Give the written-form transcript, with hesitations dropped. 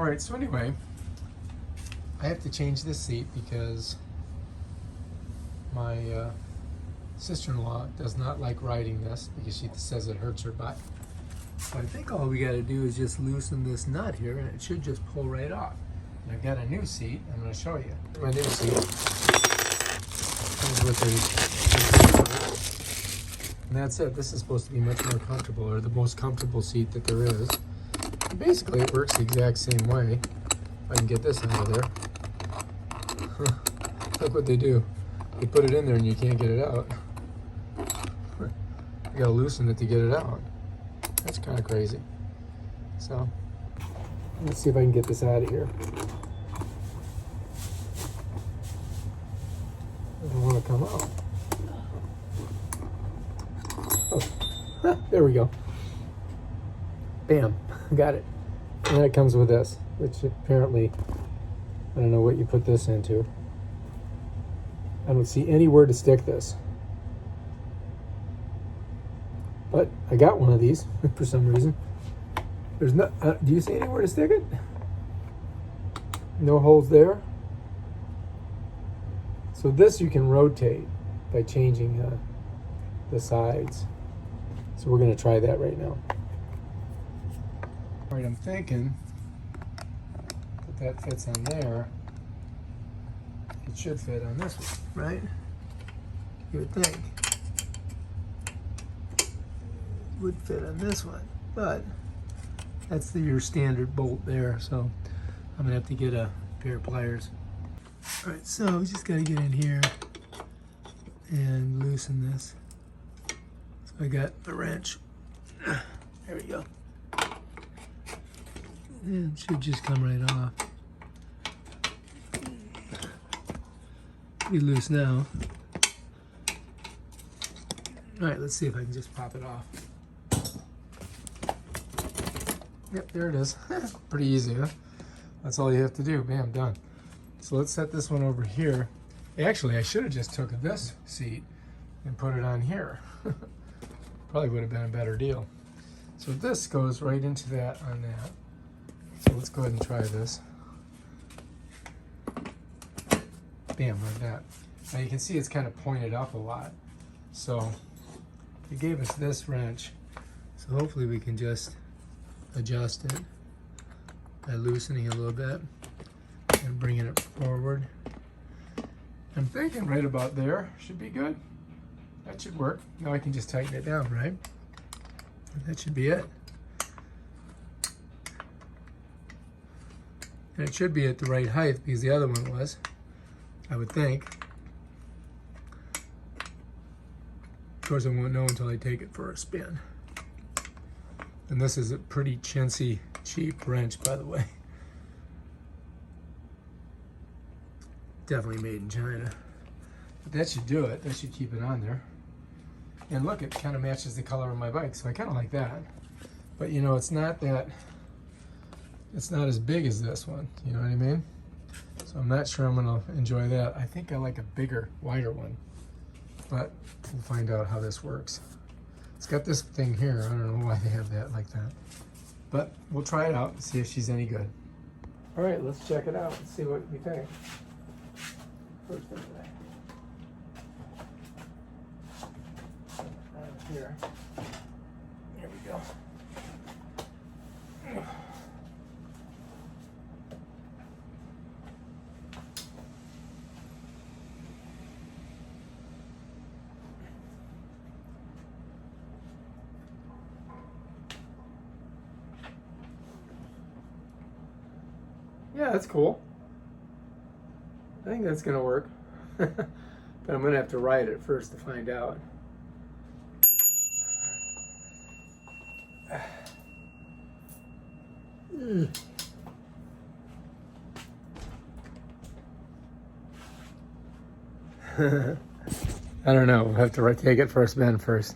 Alright, so anyway, I have to change this seat because my sister-in-law does not like riding this because she says it hurts her butt. So I think all we got to do is just loosen this nut here and it should just pull right off. And I've got a new seat. I'm going to show you. My new seat comes with and that's it. This is supposed to be much more comfortable, or the most comfortable seat that there is. And basically, it works the exact same way. If I can get this out of there. Look what they do. They put it in there and you can't get it out. You gotta loosen it to get it out. That's kind of crazy. So, let's see if I can get this out of here. Doesn't want to come out. Oh, there we go. Bam, got it. And then it comes with this, which apparently, I don't know what you put this into. I don't see anywhere to stick this. But I got one of these for some reason. There's no, do you see anywhere to stick it? No holes there. So this you can rotate by changing the sides. So we're going to try that right now. All right, I'm thinking that fits on there. It should fit on this one, right? You would think. It would fit on this one, but that's your standard bolt there, so I'm gonna have to get a pair of pliers. All right, so we just gotta get in here and loosen this. So I got a wrench. There we go. And it should just come right off. Pretty loose now. All right, let's see if I can just pop it off. Yep, there it is. Pretty easy, huh? That's all you have to do. Bam, done. So let's set this one over here. Actually, I should have just took this seat and put it on here. Probably would have been a better deal. So this goes right into that on that. So let's go ahead and try this. Bam, like that. Now you can see it's kind of pointed up a lot. So it gave us this wrench. So hopefully we can just adjust it by loosening it a little bit and bringing it forward. I'm thinking right about there should be good. That should work. Now I can just tighten it down, right? That should be it. And it should be at the right height because the other one was, I would think. Of course, I won't know until I take it for a spin. And this is a pretty chintzy, cheap wrench, by the way. Definitely made in China. But that should do it. That should keep it on there. And look, it kind of matches the color of my bike, so I kind of like that. But you know, it's not as big as this one. You know what I mean? So I'm not sure I'm gonna enjoy that. I think I like a bigger, wider one. But we'll find out how this works. It's got this thing here. I don't know why they have that like that. But we'll try it out and see if she's any good. All right, let's check it out and see what we think. First thing today. Here. Here we go. Yeah, that's cool. I think that's gonna work. But I'm gonna have to ride it first to find out. I don't know. We'll have to take it for a spin first.